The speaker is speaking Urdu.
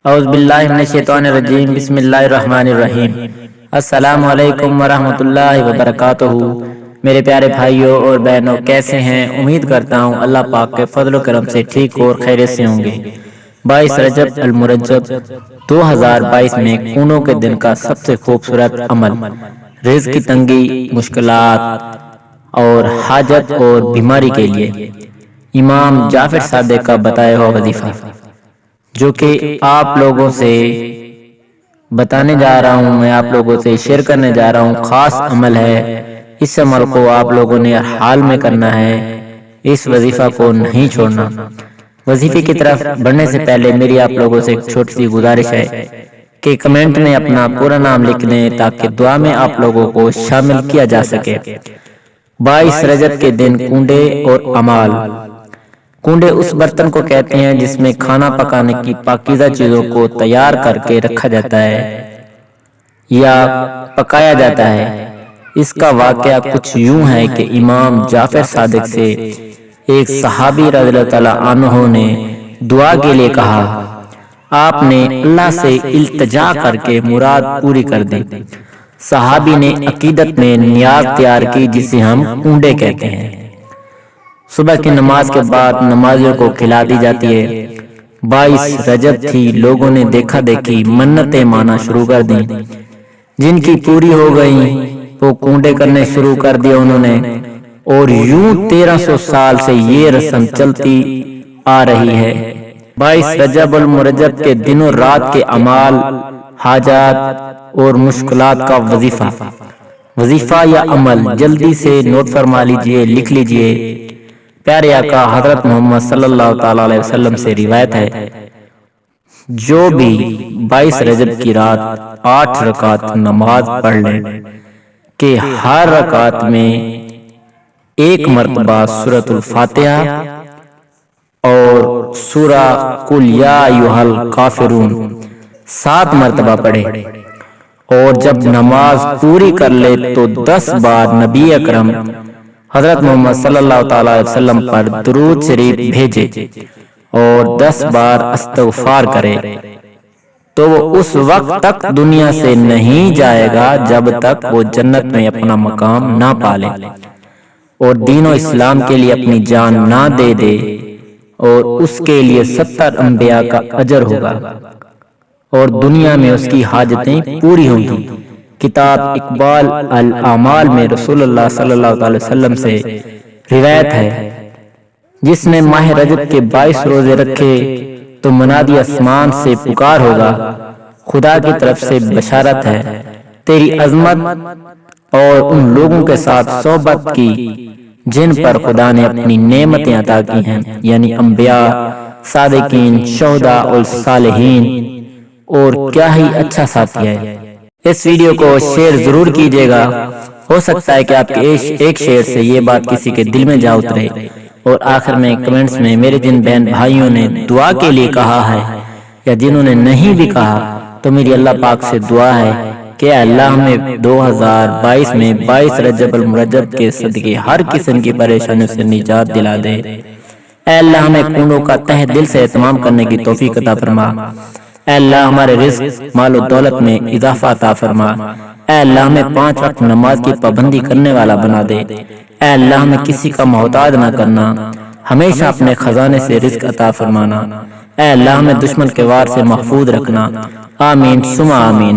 اعوذ باللہ من الشیطان الرجیم، بسم اللہ الرحمن الرحیم۔ السلام علیکم ورحمۃ اللہ وبرکاتہ۔ میرے پیارے بھائیوں اور بہنوں، کیسے ہیں؟ امید کرتا ہوں اللہ پاک کے فضل و کرم سے ٹھیک اور خیریت سے ہوں گے۔ 22 رجب المرجب 2022 میں کنوں کے دن کا سب سے خوبصورت عمل، رزق کی تنگی، مشکلات اور حاجت اور بیماری کے لیے امام جعفر صادق کا بتایا ہوا وظیفہ، جو کہ آپ لوگوں سے بتانے جا رہا ہوں، میں آپ لوگوں سے شیئر کرنے جا رہا ہوں۔ خاص عمل ہے، اس عمل کو آپ لوگوں نے ہر حال میں کرنا ہے، اس وظیفہ کو نہیں چھوڑنا۔ وظیفے کی طرف بڑھنے سے پہلے میری آپ لوگوں سے ایک چھوٹی سی گزارش ہے کہ کمنٹ میں اپنا پورا نام لکھ لیں تاکہ دعا میں آپ لوگوں کو شامل کیا جا سکے۔ 22 رجب کے دن کنڈے اور امال۔ کنڈے اس برتن کو کہتے ہیں جس میں کھانا پکانے کی پاکیزہ چیزوں کو تیار کر کے رکھا جاتا ہے یا پکایا جاتا ہے۔ اس کا واقعہ کچھ یوں ہے کہ امام جعفر صادق سے ایک صحابی رضی اللہ تعالیٰ عنہ نے دعا کے لیے کہا، آپ نے اللہ سے التجا کر کے مراد پوری کر دی۔ صحابی نے عقیدت میں نیاز تیار کی جسے ہم کنڈے کہتے ہیں۔ صبح کی نماز کے بعد نمازیوں کو کھلا دی جاتی ہے۔ 22 رجب تھی، لوگوں نے دیکھا دیکھی منتیں مانا شروع کر دیں، جن کی پوری ہو گئیں وہ کنڈے کرنے شروع کر دیا انہوں نے، اور یوں 1300 سال سے یہ رسم چلتی آ رہی ہے۔ 22 رجب المرجب کے دنوں رات کے اعمال، حاجات اور مشکلات کا وظیفہ یا عمل جلدی سے نوٹ فرما لیجئے، لکھ لیجئے۔ پیارے آقا حضرت محمد صلی اللہ تعالی علیہ وسلم سے روایت ہے، جو بھی 22 رجب کی رات 8 رکعت نماز پڑھ لے کہ ہر رکعت میں ایک مرتبہ سورۃ الفاتحہ اور سورہ قل یا ایھا الکافرون 7 مرتبہ پڑھے، اور جب نماز پوری کر لے تو 10 بار نبی اکرم حضرت محمد صلی اللہ تعالی علیہ وسلم پر درود شریف بھیجے اور 10 بار استغفار کرے، تو وہ اس وقت تک دنیا سے نہیں جائے گا جب تک وہ جنت میں اپنا مقام نہ پالے اور دین و اسلام کے لیے اپنی جان نہ دے دے، اور اس کے لیے 70 انبیاء کا اجر ہوگا اور دنیا میں اس کی حاجتیں پوری ہوں گی۔ کتاب اقبال الاعمال میں رسول اللہ صلی اللہ علیہ وسلم سے روایت ہے، جس نے ماہ رجب کے 22 روزے رکھے تو منادی آسمان سے پکار ہوگا، خدا کی طرف سے بشارت ہے، تیری عظمت اور ان لوگوں کے ساتھ صحبت کی جن پر خدا نے اپنی نعمتیں عطا کی ہیں، یعنی انبیاء، صادقین، شہداء اور صالحین، اور کیا ہی اچھا ساتھی ہے۔ اس ویڈیو کو شیئر ضرور کیجیے گا، ہو سکتا ہے کہ آپ کے ایک شیئر سے یہ بات کسی کے دل میں جا اترے۔ اور آخر میں کمنٹس میں میرے جن بہن بھائیوں نے دعا کے لیے کہا ہے یا جنہوں نے نہیں بھی کہا، تو میری اللہ پاک سے دعا ہے کہ اے اللہ ہمیں 2022 میں 22 رجب المرجب کے صدقے ہر قسم کی پریشانیوں سے نجات دلا دے۔ اے اللہ ہمیں کنڈوں کا تہ دل سے اہتمام کرنے کی توفیق عطا فرما۔ اے اللہ ہمارے رزق، مال و دولت میں اضافہ عطا فرما۔ اے اللہ ہمیں 5 وقت نماز کی پابندی کرنے والا بنا دے۔ اے اللہ ہمیں کسی کا محتاج نہ کرنا، ہمیشہ اپنے خزانے سے رزق عطا فرمانا۔ اے اللہ ہمیں دشمن کے وار سے محفوظ رکھنا۔ آمین ثم آمین۔